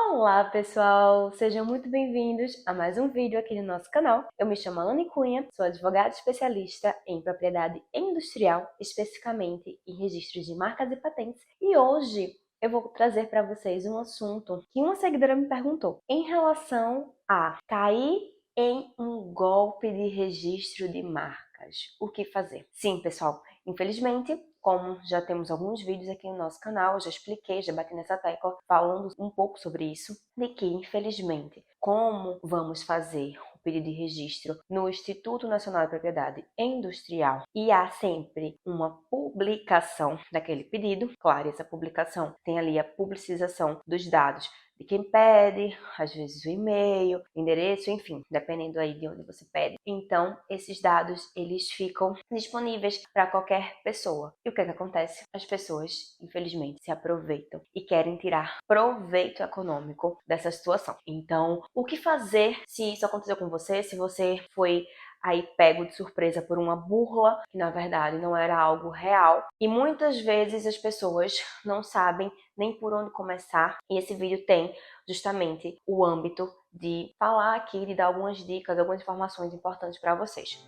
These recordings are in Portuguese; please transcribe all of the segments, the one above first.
Olá pessoal, sejam muito bem-vindos a mais um vídeo aqui no nosso canal. Eu me chamo Alane Cunha, sou advogada especialista em propriedade industrial, especificamente em registros de marcas e patentes. E hoje eu vou trazer para vocês um assunto que uma seguidora me perguntou em relação a cair em um golpe de registro de marcas. O que fazer? Sim, pessoal, infelizmente, como já temos alguns vídeos aqui no nosso canal, já expliquei, já bati nessa tecla falando um pouco sobre isso, de que, infelizmente, como vamos fazer o pedido de registro no Instituto Nacional de Propriedade Industrial e há sempre uma publicação daquele pedido, claro, essa publicação tem ali a publicização dos dados de quem pede, às vezes o e-mail, endereço, enfim, dependendo aí de onde você pede. Então, esses dados, eles ficam disponíveis para qualquer pessoa. E o que acontece? As pessoas, infelizmente, se aproveitam e querem tirar proveito econômico dessa situação. Então, o que fazer se isso aconteceu com você, se você foi aí pego de surpresa por uma burla, que na verdade não era algo real. E muitas vezes as pessoas não sabem nem por onde começar. E esse vídeo tem justamente o âmbito de falar aqui, de dar algumas dicas, algumas informações importantes para vocês.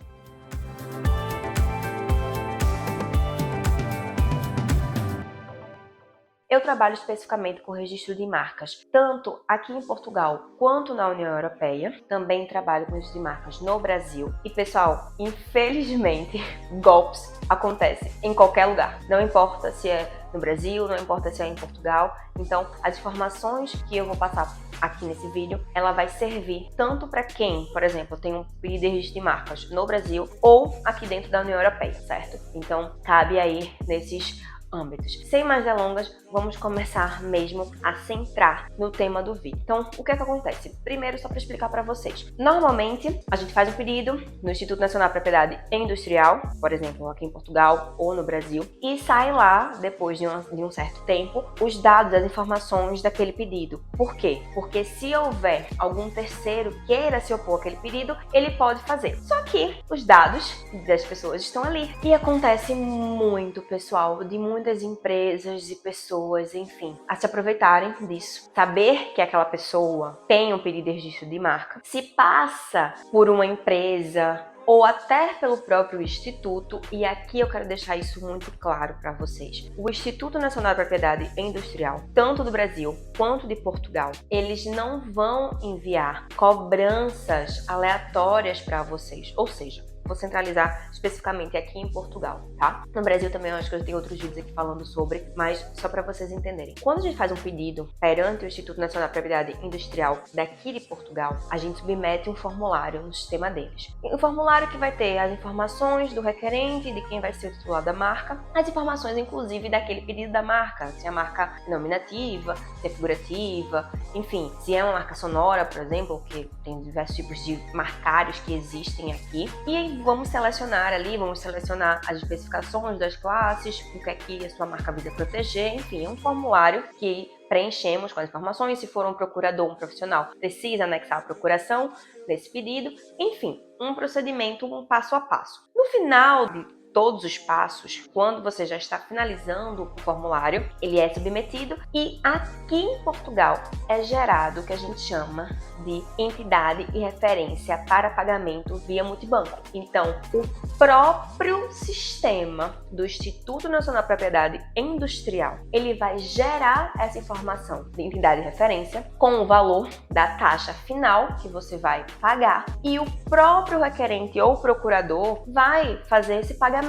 Eu trabalho especificamente com registro de marcas, tanto aqui em Portugal quanto na União Europeia. Também trabalho com registro de marcas no Brasil. E pessoal, infelizmente, golpes acontecem em qualquer lugar. Não importa se é no Brasil, não importa se é em Portugal. Então, as informações que eu vou passar aqui nesse vídeo, ela vai servir tanto para quem, por exemplo, tem um pedido de registro de marcas no Brasil ou aqui dentro da União Europeia, certo? Então, cabe aí nesses âmbitos. Sem mais delongas, vamos começar mesmo a centrar no tema do vídeo. Então, o que é que acontece? Primeiro, só para explicar para vocês. Normalmente, a gente faz um pedido no Instituto Nacional de Propriedade Industrial, por exemplo, aqui em Portugal ou no Brasil, e sai lá, depois de um certo tempo, os dados, as informações daquele pedido. Por quê? Porque se houver algum terceiro queira se opor àquele pedido, ele pode fazer. Só que os dados das pessoas estão ali. E acontece muito, pessoal, de muitas empresas e pessoas, enfim, a se aproveitarem disso. Saber que aquela pessoa tem um pedido de registro de marca, se passa por uma empresa ou até pelo próprio Instituto, e aqui eu quero deixar isso muito claro para vocês. O Instituto Nacional de Propriedade Industrial, tanto do Brasil quanto de Portugal, eles não vão enviar cobranças aleatórias para vocês, ou seja, vou centralizar especificamente aqui em Portugal, tá? No Brasil também eu acho que eu tenho outros vídeos aqui falando sobre, mas só para vocês entenderem. Quando a gente faz um pedido perante o Instituto Nacional de Propriedade Industrial daqui de Portugal, a gente submete um formulário no sistema deles. Um formulário que vai ter as informações do requerente, de quem vai ser o titular da marca, as informações inclusive daquele pedido da marca, se a marca é nominativa, se é figurativa, enfim, se é uma marca sonora, por exemplo, que tem diversos tipos de marcários que existem aqui, e vamos selecionar ali, vamos selecionar as especificações das classes, o que é que a sua marca visa proteger, enfim, é um formulário que preenchemos com as informações. Se for um procurador, um profissional, precisa anexar a procuração desse pedido, enfim, um procedimento, um passo a passo. No final de todos os passos, quando você já está finalizando o formulário, ele é submetido e aqui em Portugal é gerado o que a gente chama de entidade e referência para pagamento via multibanco. Então, o próprio sistema do Instituto Nacional de Propriedade Industrial, ele vai gerar essa informação de entidade e referência com o valor da taxa final que você vai pagar e o próprio requerente ou procurador vai fazer esse pagamento.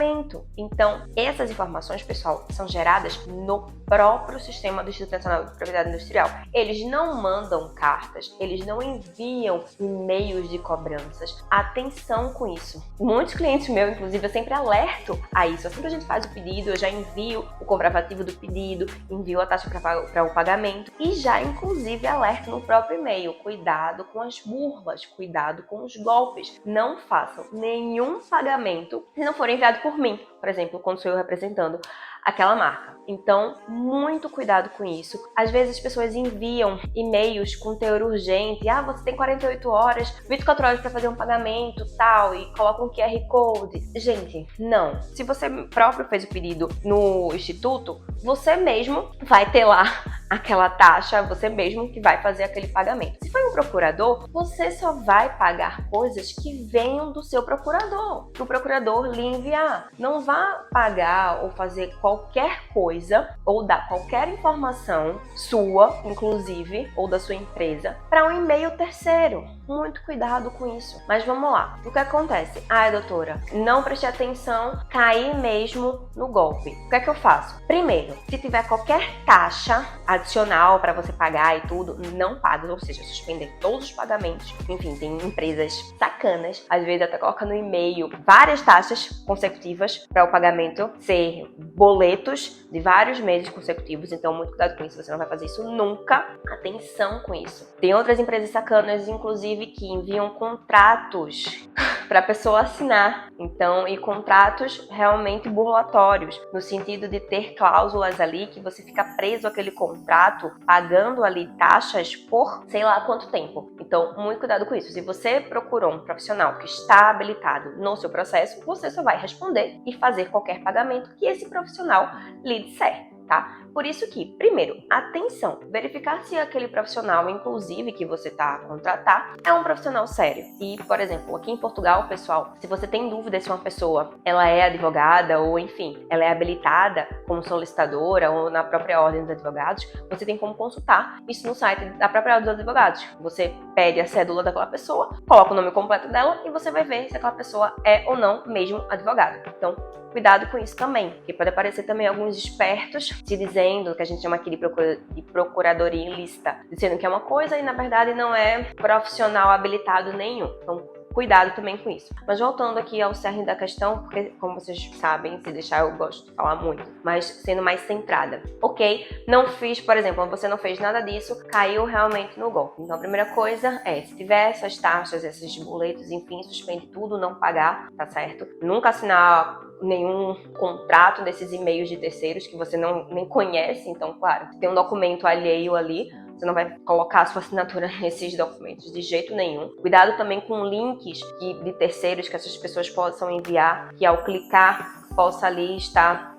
Então, essas informações, pessoal, são geradas no próprio sistema do Instituto Nacional de Propriedade Industrial. Eles não mandam cartas, eles não enviam e-mails de cobranças. Atenção com isso. Muitos clientes meus, inclusive, eu sempre alerto a isso. Assim que a gente faz o pedido, eu já envio o comprovativo do pedido, envio a taxa para o pagamento e já, inclusive, alerto no próprio e-mail. Cuidado com as burlas, cuidado com os golpes. Não façam nenhum pagamento se não for enviado por mim. por exemplo, quando sou eu representando aquela marca. Então, muito cuidado com isso. Às vezes as pessoas enviam e-mails com teor urgente, você tem 48 horas, 24 horas para fazer um pagamento, tal, e coloca um QR Code. Gente, não. Se você próprio fez o pedido no instituto, você mesmo vai ter lá aquela taxa, você mesmo que vai fazer aquele pagamento. Se for um procurador, você só vai pagar coisas que venham do seu procurador, que o procurador lhe enviar. Não vá pagar ou fazer qualquer coisa ou dar qualquer informação sua, inclusive, ou da sua empresa, para um e-mail terceiro. Muito cuidado com isso. Mas vamos lá. O que acontece? Doutora, não prestei atenção, caí mesmo no golpe. O que é que eu faço? Primeiro, se tiver qualquer taxa adicional para você pagar e tudo, não pague, ou seja, suspender todos os pagamentos. Enfim, tem empresas sacanas, às vezes até coloca no e-mail várias taxas consecutivas para o pagamento ser boletos de vários meses consecutivos, então muito cuidado com isso, você não vai fazer isso nunca. Atenção com isso. Tem outras empresas sacanas, inclusive, que enviam contratos para a pessoa assinar, então, e contratos realmente burlatórios, no sentido de ter cláusulas ali que você fica preso àquele contrato, pagando ali taxas por sei lá quanto tempo. Então, muito cuidado com isso. Se você procurou um profissional que está habilitado no seu processo, você só vai responder e fazer qualquer pagamento que esse profissional lhe disser, tá? Por isso que, primeiro, atenção, verificar se aquele profissional, inclusive, que você está a contratar, é um profissional sério. E, por exemplo, aqui em Portugal, pessoal, se você tem dúvida se uma pessoa ela é advogada ou, enfim, ela é habilitada como solicitadora ou na própria ordem dos advogados, você tem como consultar isso no site da própria ordem dos advogados. Você pede a cédula daquela pessoa, coloca o nome completo dela e você vai ver se aquela pessoa é ou não mesmo advogada. Então, cuidado com isso também, porque pode aparecer também alguns espertos se dizendo que a gente chama aqui de procuradoria ilícita, dizendo que é uma coisa e na verdade não é profissional habilitado nenhum. Então, cuidado também com isso. Mas voltando aqui ao cerne da questão, porque como vocês sabem, se deixar eu gosto de falar muito, mas sendo mais centrada. Ok, não fiz, por exemplo, você não fez nada disso, caiu realmente no golpe. Então a primeira coisa é, se tiver essas taxas, esses boletos, enfim, suspende tudo, não pagar, tá certo? Nunca assinar nenhum contrato desses e-mails de terceiros que você nem conhece, então, claro, tem um documento alheio ali, você não vai colocar a sua assinatura nesses documentos de jeito nenhum. Cuidado também com links de terceiros que essas pessoas possam enviar, que ao clicar possa ali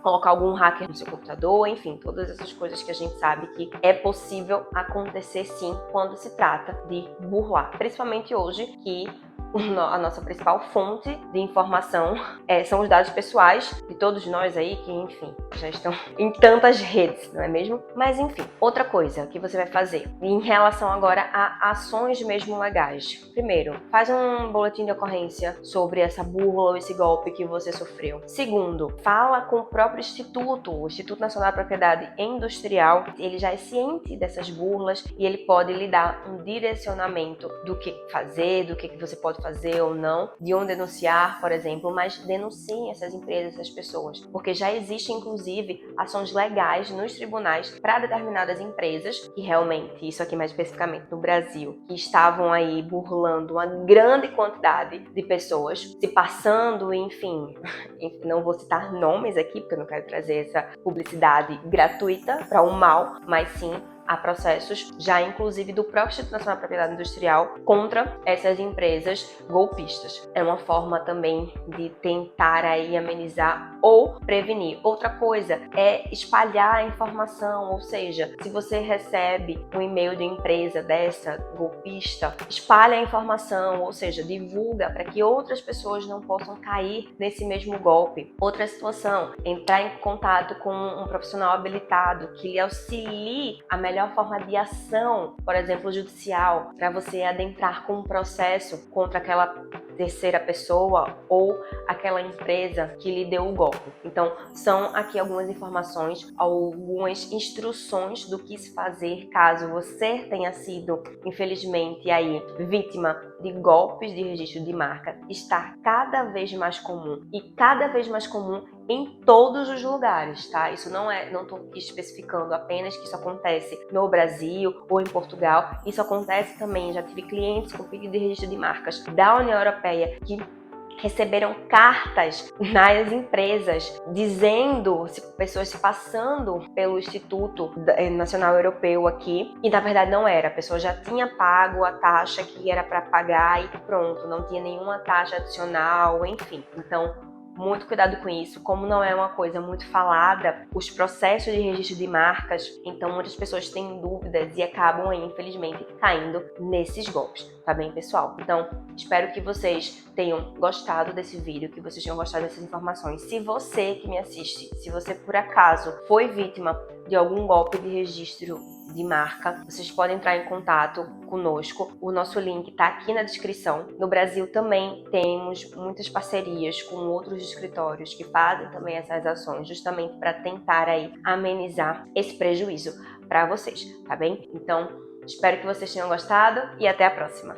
colocar algum hacker no seu computador, enfim, todas essas coisas que a gente sabe que é possível acontecer sim quando se trata de burlar. Principalmente hoje que a nossa principal fonte de informação são os dados pessoais de todos nós aí que, enfim, já estão em tantas redes, não é mesmo? Mas, enfim, outra coisa que você vai fazer em relação agora a ações mesmo legais. Primeiro, faz um boletim de ocorrência sobre essa burla ou esse golpe que você sofreu. Segundo, fala com o próprio instituto, o Instituto Nacional da Propriedade Industrial, ele já é ciente dessas burlas e ele pode lhe dar um direcionamento do que fazer, do que você pode fazer ou não, de onde denunciar, por exemplo, mas denunciem essas empresas, essas pessoas, porque já existe inclusive ações legais nos tribunais para determinadas empresas, que realmente, isso aqui mais especificamente no Brasil, que estavam aí burlando uma grande quantidade de pessoas, se passando, enfim, não vou citar nomes aqui, porque eu não quero trazer essa publicidade gratuita para o mal, mas sim há processos já inclusive do próprio Instituto Nacional da Propriedade Industrial contra essas empresas golpistas. É uma forma também de tentar aí amenizar ou prevenir. Outra coisa é espalhar a informação, ou seja, se você recebe um e-mail de empresa dessa golpista, espalhe a informação, ou seja, divulga para que outras pessoas não possam cair nesse mesmo golpe. Outra situação, entrar em contato com um profissional habilitado que lhe auxilie a melhor forma de ação, por exemplo, judicial, para você adentrar com um processo contra aquela terceira pessoa ou aquela empresa que lhe deu o golpe. Então, são aqui algumas informações, algumas instruções do que se fazer caso você tenha sido, infelizmente, aí vítima de golpes de registro de marca. Está cada vez mais comum e cada vez mais comum em todos os lugares, tá? Isso não estou especificando apenas que isso acontece no Brasil ou em Portugal. Isso acontece também, já tive clientes com pedido de registro de marcas da União Europeia que receberam cartas nas empresas dizendo, pessoas se passando pelo Instituto Nacional Europeu aqui, e na verdade não era, a pessoa já tinha pago a taxa que era para pagar e pronto, não tinha nenhuma taxa adicional, enfim. Então, muito cuidado com isso, como não é uma coisa muito falada, os processos de registro de marcas, então muitas pessoas têm dúvidas e acabam aí, infelizmente, caindo nesses golpes, tá bem, pessoal? Então, espero que vocês tenham gostado desse vídeo, que vocês tenham gostado dessas informações. Se você que me assiste, se você por acaso foi vítima de algum golpe de registro de marca, vocês podem entrar em contato conosco. O nosso link está aqui na descrição. No Brasil também temos muitas parcerias com outros escritórios que fazem também essas ações, justamente para tentar aí amenizar esse prejuízo para vocês, tá bem? Então, espero que vocês tenham gostado e até a próxima!